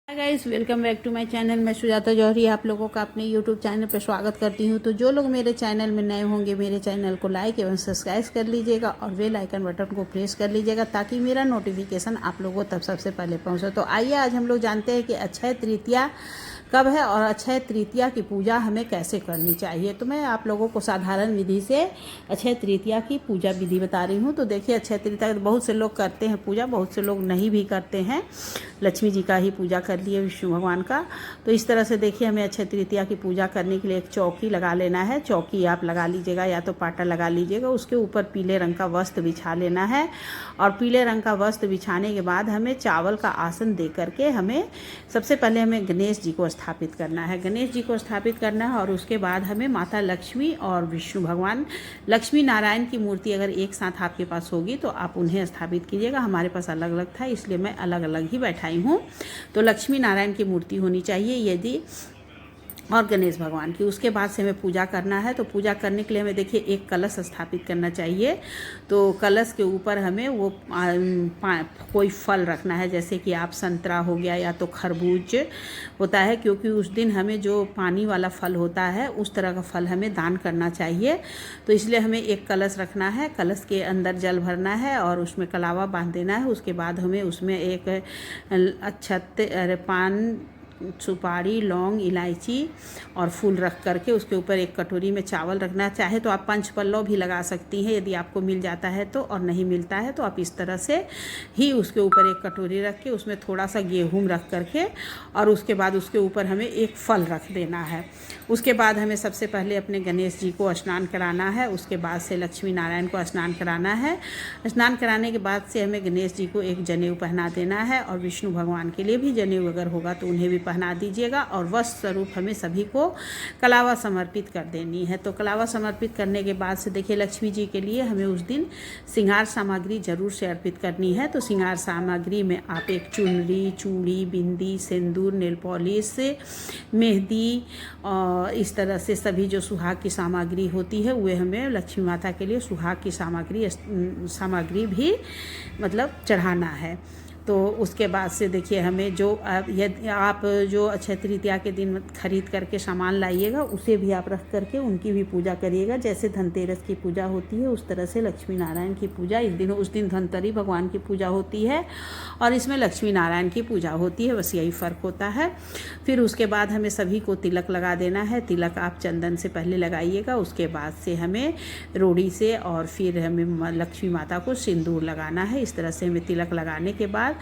Hi guys, welcome back to my channel. मैं सुजाता जौहरी आप लोगों का अपने यूट्यूब चैनल पर स्वागत करती हूं। तो जो लोग मेरे चैनल में नए होंगे मेरे चैनल को लाइक एवं सब्सक्राइब कर लीजिएगा और बेल आइकन बटन को प्रेस कर लीजिएगा ताकि मेरा नोटिफिकेशन आप लोगों तक सबसे पहले पहुंचे। तो आइए आज हम लोग जानते हैं कि अक्षय तृतीया कब है और अक्षय तृतीया की पूजा हमें कैसे करनी चाहिए। तो मैं आप लोगों को साधारण विधि से अक्षय तृतीया की पूजा विधि बता रही हूँ। तो देखिए, अक्षय तृतीया बहुत से लोग करते हैं पूजा, बहुत से लोग नहीं भी करते हैं। लक्ष्मी जी का ही पूजा कर लिए, विष्णु भगवान का। तो इस तरह से देखिए, हमें अक्षय तृतीया की पूजा करने के लिए एक चौकी लगा लेना है। चौकी आप लगा लीजिएगा या तो पाटा लगा लीजिएगा, उसके ऊपर पीले रंग का वस्त्र बिछा लेना है। और पीले रंग का वस्त्र बिछाने के बाद हमें चावल का आसन दे करके हमें सबसे पहले हमें गणेश जी को स्थापित करना है। गणेश जी को स्थापित करना है और उसके बाद हमें माता लक्ष्मी और विष्णु भगवान, लक्ष्मी नारायण की मूर्ति अगर एक साथ आपके पास होगी तो आप उन्हें स्थापित कीजिएगा। हमारे पास अलग अलग था इसलिए मैं अलग अलग ही बैठाई हूँ। तो लक्ष्मी नारायण की मूर्ति होनी चाहिए यदि, और गणेश भगवान की। उसके बाद से हमें पूजा करना है। तो पूजा करने के लिए हमें देखिए एक कलश स्थापित करना चाहिए। तो कलश के ऊपर हमें वो कोई फल रखना है, जैसे कि आप संतरा हो गया या तो खरबूज होता है, क्योंकि उस दिन हमें जो पानी वाला फल होता है उस तरह का फल हमें दान करना चाहिए। तो इसलिए हमें एक कलश रखना है, कलश के अंदर जल भरना है और उसमें कलावा बांध देना है। उसके बाद हमें उसमें एक अक्षत पान, सुपारी, लौंग, इलायची और फूल रख करके उसके ऊपर एक कटोरी में चावल रखना। चाहे तो आप पंचपल्लव भी लगा सकती हैं यदि आपको मिल जाता है तो, और नहीं मिलता है तो आप इस तरह से ही उसके ऊपर एक कटोरी रख के उसमें थोड़ा सा गेहूं रख करके और उसके बाद उसके ऊपर हमें एक फल रख देना है। उसके बाद हमें सबसे पहले अपने गणेश जी को स्नान कराना है। उसके बाद से लक्ष्मी नारायण को स्नान कराना है। स्नान कराने के बाद से हमें गणेश जी को एक जनेऊ पहना देना है और विष्णु भगवान के लिए भी जनेऊ अगर होगा तो उन्हें भी पहना दीजिएगा। और वस्त्र स्वरूप हमें सभी को कलावा समर्पित कर देनी है। तो कलावा समर्पित करने के बाद से देखिए, लक्ष्मी जी के लिए हमें उस दिन श्रृंगार सामग्री जरूर से अर्पित करनी है। तो श्रृंगार सामग्री में आप एक चुनरी, चूड़ी, बिंदी, सिंदूर, नेल पॉलिश, मेहंदी और इस तरह से सभी जो सुहाग की सामग्री होती है वह हमें लक्ष्मी माता के लिए सुहाग की सामग्री भी मतलब चढ़ाना है। तो उसके बाद से देखिए, हमें जो यदि आप जो अक्षय तृतीया के दिन खरीद करके सामान लाइएगा उसे भी आप रख करके उनकी भी पूजा करिएगा। जैसे धनतेरस की पूजा होती है उस तरह से लक्ष्मी नारायण की पूजा उस दिन धनतेरस भगवान की पूजा होती है और इसमें लक्ष्मी नारायण की पूजा होती है, बस यही फ़र्क होता है। फिर उसके बाद हमें सभी को तिलक लगा देना है। तिलक आप चंदन से पहले लगाइएगा, उसके बाद से हमें रोड़ी से और फिर हमें लक्ष्मी माता को सिंदूर लगाना है। इस तरह से हमें तिलक लगाने के बाद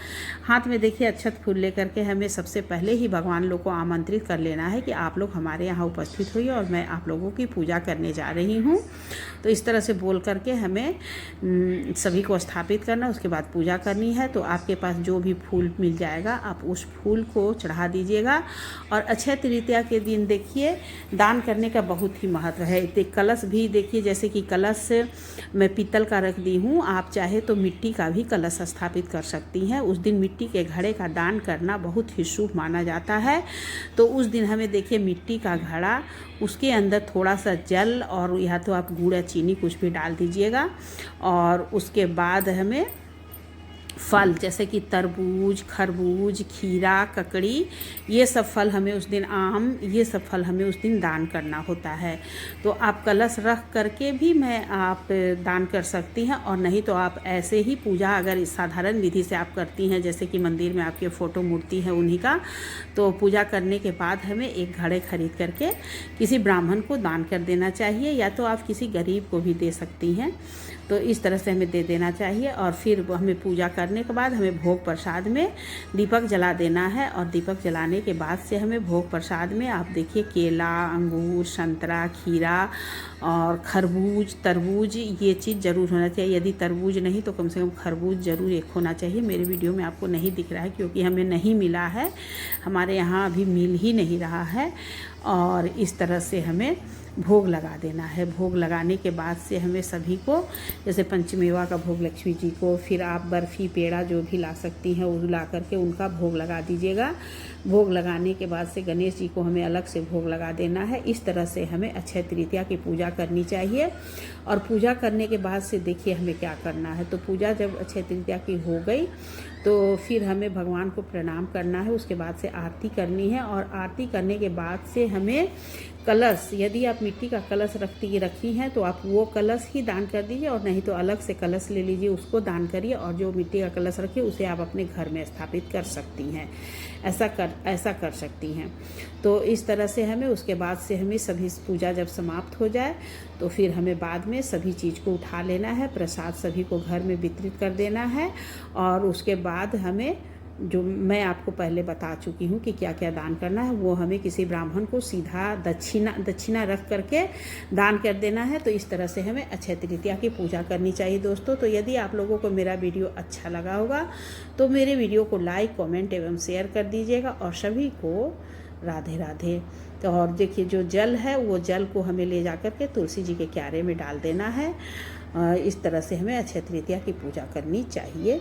हाथ में देखिए अक्षत फूल लेकर के हमें सबसे पहले ही भगवान लोग को आमंत्रित कर लेना है कि आप लोग हमारे यहाँ उपस्थित होइए और मैं आप लोगों की पूजा करने जा रही हूँ। तो इस तरह से बोल करके हमें सभी को स्थापित करना, उसके बाद पूजा करनी है। तो आपके पास जो भी फूल मिल जाएगा आप उस फूल को चढ़ा दीजिएगा। और अक्षय तृतीया के दिन देखिए दान करने का बहुत ही महत्व है। कलश भी देखिए, जैसे कि कलश मैं पीतल का रख दी हूँ, आप चाहे तो मिट्टी का भी कलश स्थापित कर सकती हैं। उस दिन मिट्टी के घड़े का दान करना बहुत ही शुभ माना जाता है। तो उस दिन हमें देखिए मिट्टी का घड़ा, उसके अंदर थोड़ा सा जल और या तो आप गुड़ या चीनी कुछ भी डाल दीजिएगा। और उसके बाद हमें फल जैसे कि तरबूज, खरबूज, खीरा, ककड़ी, ये सब फल हमें उस दिन, आम, ये सब फल हमें उस दिन दान करना होता है। तो आप कलश रख करके भी आप दान कर सकती हैं, और नहीं तो आप ऐसे ही पूजा अगर इस साधारण विधि से आप करती हैं, जैसे कि मंदिर में आपके फ़ोटो मूर्ति है उन्हीं का, तो पूजा करने के बाद हमें एक घड़े खरीद करके किसी ब्राह्मण को दान कर देना चाहिए, या तो आप किसी गरीब को भी दे सकती हैं। तो इस तरह से हमें दे देना चाहिए। और फिर हमें पूजा करने के बाद हमें भोग प्रसाद में दीपक जला देना है। और दीपक जलाने के बाद से हमें भोग प्रसाद में आप देखिए केला, अंगूर, संतरा, खीरा और खरबूज, तरबूज, ये चीज़ ज़रूर होना चाहिए। यदि तरबूज नहीं तो कम से कम खरबूज ज़रूर एक होना चाहिए। मेरे वीडियो में आपको नहीं दिख रहा है क्योंकि हमें नहीं मिला है, हमारे यहाँ अभी मिल ही नहीं रहा है। और इस तरह से हमें भोग लगा देना है। भोग लगाने के बाद से हमें सभी को, जैसे पंचमेवा का भोग लक्ष्मी जी को, फिर आप बर्फ़ी, पेड़ा जो भी ला सकती हैं वो ला करके उनका भोग लगा दीजिएगा। भोग लगाने के बाद से गणेश जी को हमें अलग से भोग लगा देना है। इस तरह से हमें अक्षय तृतीया की पूजा करनी चाहिए। और पूजा करने के बाद से देखिए हमें क्या करना है। तो पूजा जब अक्षय तृतीया की हो गई तो फिर हमें भगवान को प्रणाम करना है, उसके बाद से आरती करनी है। और आरती करने के बाद से हमें कलश, यदि आप मिट्टी का कलश रखी हैं तो आप वो कलश ही दान कर दीजिए, और नहीं तो अलग से कलश ले लीजिए, उसको दान करिए। और जो मिट्टी का कलश रखिए उसे आप अपने घर में स्थापित कर सकती हैं, ऐसा कर सकती हैं। तो इस तरह से हमें उसके बाद से हमें सभी पूजा जब समाप्त हो जाए तो फिर हमें बाद में सभी चीज़ को उठा लेना है, प्रसाद सभी को घर में वितरित कर देना है। और उसके बाद हमें, जो मैं आपको पहले बता चुकी हूँ कि क्या क्या दान करना है, वो हमें किसी ब्राह्मण को सीधा दक्षिणा रख करके दान कर देना है। तो इस तरह से हमें अक्षय तृतीया की पूजा करनी चाहिए दोस्तों। तो यदि आप लोगों को मेरा वीडियो अच्छा लगा होगा तो मेरे वीडियो को लाइक, कमेंट एवं शेयर कर दीजिएगा, और सभी को राधे राधे। तो और देखिए, जो जल है वो जल को हमें ले जा कर के तुलसी जी के क्यारे में डाल देना है। इस तरह से हमें अक्षय तृतीया की पूजा करनी चाहिए।